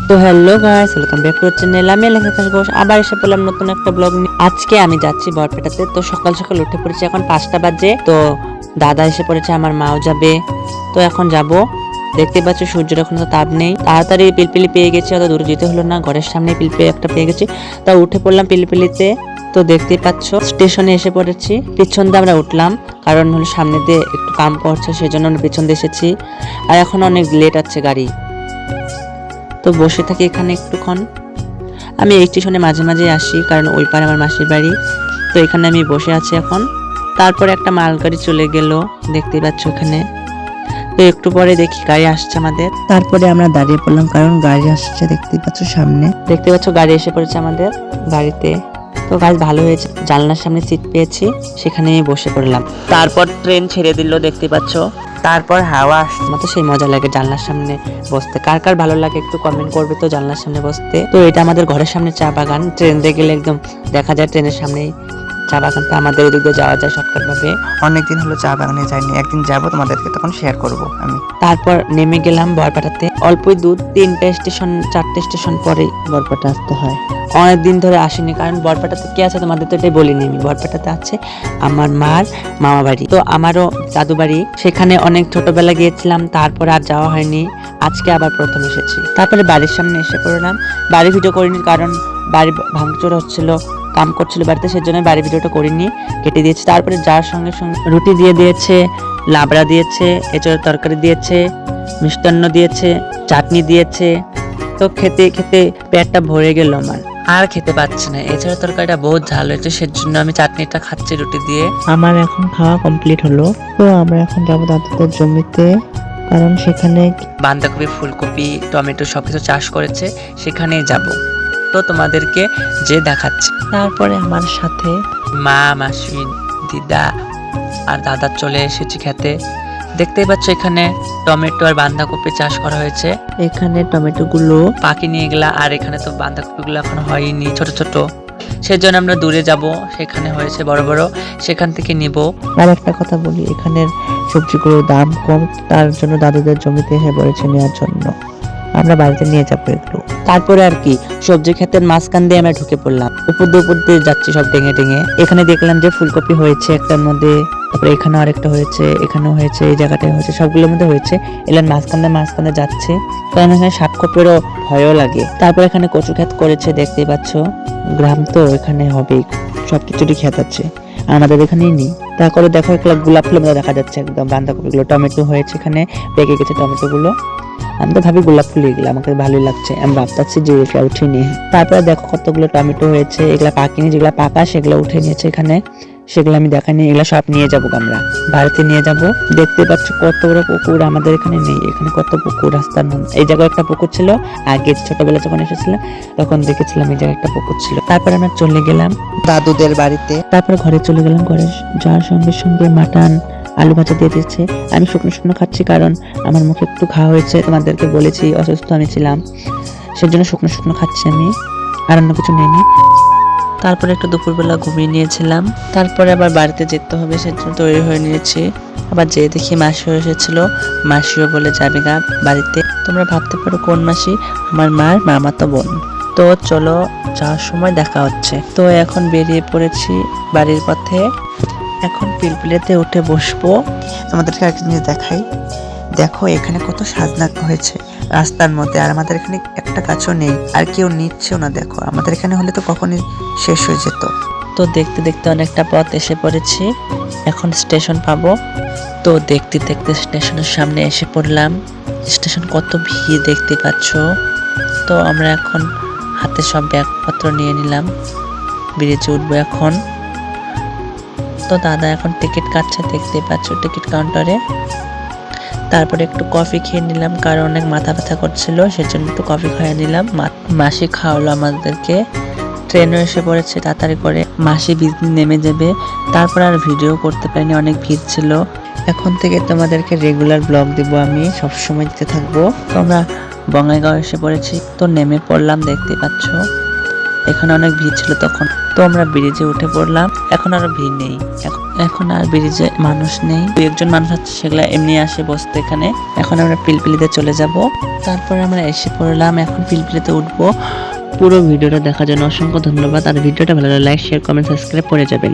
তো hello guys, welcome back to channel. আমি লেখা ঘোষ আবার এসে পড়লাম নতুন একটা ব্লগ নিয়ে। আজকে আমি যাচ্ছি বরপেটাতে। তো সকাল সকাল উঠে পড়েছি, এখন 5টা বাজে। তো দাদা এসে পড়েছে, আমার মাও যাবে। তো এখন যাব। দেখতে পাচ্ছ সূর্যের এখন তো তাপ নেই, তাড়াতাড়ি পিলপিলি পেয়ে গেছি, অত দূরে যেতে হলো না, ঘরের সামনে পিলপিলি একটা পেয়ে গেছি। তা উঠে পড়লাম পিলপিলিতে। তো দেখতেই পাচ্ছ স্টেশনে এসে পড়েছি। পিছন দিয়ে আমরা উঠলাম, কারণ হলো সামনে দিয়ে একটু কাম করছে, সেজন্য আমরা পিছন দিয়ে এসেছি। আর এখন অনেক লেট আছে গাড়ি। তো বসে থাকি এখানে একটুক্ষণ। আমি এই স্টেশনে মাঝে মাঝে আসি, কারণ ওই পারে আমার মাসির বাড়ি। তো এখানে আমি বসে আছি এখন। তারপরে একটা মালগাড়ি চলে গেল, দেখতেই পাচ্ছ এখানে। তো একটু পরে দেখি গাড়ি আসছে আমাদের। তারপরে আমরা দাঁড়িয়ে পড়লাম, কারণ গাড়ি আসছে, দেখতেই পাচ্ছ সামনে। দেখতে পাচ্ছ গাড়ি এসে পড়েছে আমাদের গাড়িতে। তো গাছ ভালো হয়েছে, জানলার সামনে সিট পেয়েছি, সেখানে বসে পড়লাম। তারপর ট্রেন ছেড়ে দিল, দেখতে পাচ্ছ। তারপর হাওয়া আসছে, আমার তো সেই মজা লাগে জানলার সামনে বসতে। কার কার ভালো লাগে একটু কমেন্ট করবে তো জানলার সামনে বসতে। তো এটা আমাদের ঘরের সামনে চা বাগান। ট্রেন দিয়ে গেলে একদম দেখা যায় ট্রেনের সামনেই চা বাগানটা। আমাদের ওদিক দিয়ে যাওয়া যায় শর্টকাট ভাবে। অনেকদিন হলো চা বাগানে যাইনি, একদিন যাবো, তোমাদেরকে তখন শেয়ার করব আমি। তারপর নেমে গেলাম বরপেটাতে। অল্পই দূর, 3টে স্টেশন 4টে স্টেশন পরে বরপেটা আসতে হয়। অনেকদিন ধরে আসিনি, কারণ বরপেটাতে কে আছে তোমাদের তো এটাই বলিনি আমি। বরপেটাতে আছে আমার মার মামা বাড়ি, তো আমারও দাদু বাড়ি। সেখানে অনেক ছোটবেলা গিয়েছিলাম, তারপর আর যাওয়া হয়নি। আজকে আবার প্রথম এসেছি। তারপরে বাড়ির সামনে এসে পড়লাম। বাড়ি ভিডিও করিনি, কারণ বাড়ি ভাঙচুর হচ্ছিল, কাম করছিল বাড়িতে, সেজন্য বাড়ি ভিডিওটা করিনি, কেটে দিয়েছি। তারপরে যার সঙ্গে সঙ্গে রুটি দিয়ে দিয়েছে, লাবড়া দিয়েছে, এঁচড়ের তরকারি দিয়েছে, মিষ্টান্ন দিয়েছে, চাটনি দিয়েছে। তো খেতে খেতে পেটটা ভরে গেল আমার, আর খেতে পাচ্ছি না। এছাড়া তরকারিটা বহুত ঝাল হয়েছে, সেজন্য আমি চাটনিটা খাচ্ছি রুটি দিয়ে। আমার এখন খাওয়া কমপ্লিট হলো। তো আমরা এখন যাবো দাদুদের জমিতে, কারণ সেখানে বাঁধাকপি, ফুলকপি, টমেটো সবকিছু চাষ করেছে, সেখানেই যাব। তো তোমাদেরকে যে দেখাচ্ছি। তারপরে আমার সাথে মা, মাসি, দিদা আর দাদা চলে এসেছি খেতে। দেখতেই পাচ্ছ এখানে টমেটো আর বাঁধাকপি চাষ করা হয়েছে। এখানে টমেটো গুলো পাখি নিয়ে গেলা, আর এখানে তো বাঁধাকপি গুলো এখন হয়নি, ছোট ছোট, সেজন্য আমরা দূরে যাব, সেখানে হয়েছে বড় বড়, সেখান থেকে নিব। আর একটা কথা বলি, এখানের সবজিগুলোর দাম কম, তার জন্য দাদুদের জমিতে এসে পড়েছে নেওয়ার জন্য। আমরা বাড়িতে নিয়ে যাবো এগুলো। তারপরে আর কি, সবজি ক্ষেতের মাঝখান দিয়ে আমরা ঢুকে পড়লাম। উপর দিয়ে যাচ্ছি সব টেঙে টেঙে। এখানে দেখলাম যে ফুলকপি হয়েছে একটার মধ্যে, তারপরে এখানে আরেকটা হয়েছে, এখানেও হয়েছে, এই জায়গাটায় হয়েছে, সবগুলোর মধ্যে হয়েছে। এলাম মাঝখানে যাচ্ছে, কারণ এখানে সাপকপেরও ভয়ও লাগে। তারপর এখানে কচু ক্ষেত করেছে, দেখতেই পাচ্ছ। গ্রাম তো এখানে হবেই, সবকিছুরই ক্ষেত আছে, আমাদের এখানেই নেই। তারপরে দেখো একটা গোলাপ ফুলের মতো দেখা যাচ্ছে একদম। বাঁধাকপি গুলো, টমেটো হয়েছে, এখানে পেকে গেছে টমেটো গুলো। আমি তো ভাবি গোলাপ ফুল, এগুলো আমাকে ভালোই লাগছে, আমি ভাবতেছি যে এগুলো উঠে নিয়ে। তারপরে দেখো কতগুলো টমেটো হয়েছে, এগুলা পাকিনি, যেগুলা পাকা সেগুলো উঠে নিয়েছে এখানে, সেগুলো আমি দেখাইনি। এগুলা সব নিয়ে যাবো আমরা, বাড়িতে নিয়ে যাব। দেখতে পাচ্ছ কত বড় পুকুর, আমাদের এখানে নেই। এখানে কত পুকুর, রাস্তার মধ্যে। এই জায়গায় একটা পুকুর ছিল, আগে ছোটবেলা যখন এসেছিলাম তখন দেখেছিলাম এই জায়গায় একটা পুকুর ছিল। তারপর আমরা চলে গেলাম দাদুদের বাড়িতে। তারপরে ঘরে চলে গেলাম। ঘরে যাওয়ার সঙ্গে সঙ্গে মাটন, আলু ভাজা দিয়ে দিয়েছে। আমি শুকনো শুকনো খাচ্ছি, কারণ আমার মুখে একটু খাওয়া হয়েছে, তোমাদেরকে বলেছি অসুস্থ আমি ছিলাম, সেজন্য শুকনো শুকনো খাচ্ছি আমি, আর অন্য কিছু নেইনি। তারপরে একটু দুপুরবেলা ঘুমিয়ে নিয়েছিলাম। তারপরে আবার বাড়িতে যেতে হবে, সেজন্য তৈরি হয়ে নিয়েছি। আবার যেয়ে দেখি মাসিও এসেছিল, মাসিও বলে যাবে গা বাড়িতে। তোমরা ভাবতে পারো কোন মাসি? আমার মার মামাতো বোন। তো চলো, যাওয়ার সময় দেখা হচ্ছে। তো এখন বেরিয়ে পড়েছি বাড়ির পথে। এখন পিলপিলেতে উঠে বসবো। তোমাদেরকে একটা জিনিস দেখাই, দেখো এখানে কত সাজনা হয়েছে রাস্তার মধ্যে, আর আমাদের এখানে একটা গাছও নেই, আর কেউ নিচ্ছেও না। দেখো আমাদের এখানে হলে তো কখনই শেষ হয়ে যেত। তো দেখতে দেখতে অনেকটা পথ এসে পড়েছি, এখন স্টেশন পাবো। তো দেখতে দেখতে স্টেশনের সামনে এসে পড়লাম। স্টেশন কত ভিড় দেখতে পাচ্ছ। তো আমরা এখন হাতে সব ব্যাগপত্র নিয়ে নিলাম, ব্রিজে উঠবো এখন। তো দাদা এখন টিকিট কাটছে, দেখতে পাচ্ছ টিকিট কাউন্টারে। তারপরে একটু কফি খেয়ে নিলাম, কারণ অনেক মাথা ব্যথা করছিল, সেজন্য একটু কফি খাইয়ে নিলাম। মাসি খাওয়ালো আমাদেরকে। ট্রেনও এসে পড়েছে তাড়াতাড়ি করে, মাসি বিজনি নেমে যাবে। তারপর আর ভিডিও করতে পারিনি, অনেক ভিড় ছিল। এখন থেকে তোমাদেরকে রেগুলার ব্লগ দিব, আমি সবসময় দিতে থাকবো। তো আমরা বঙ্গাইগাঁও এসে পড়েছি, তো নেমে পড়লাম, দেখতে পাচ্ছ। এখানে অনেক ভিড় ছিল তখন। তো আমরা ব্রিজে উঠে পড়লাম। এখন আর ভিড় নেই, এখন আর ব্রিজে মানুষ নেই। দুই একজন মানুষ আছে, সেগুলা এমনি আসে বসতে এখানে। এখন আমরা পিলপিলিতে চলে যাব। তারপরে আমরা এসে পড়লাম, এখন পিলপিলিতে উঠবো। পুরো ভিডিওটা দেখার জন্য অসংখ্য ধন্যবাদ। আর ভিডিওটা ভালো লাগলে লাইক, শেয়ার, কমেন্ট, সাবস্ক্রাইব করে যাবেন।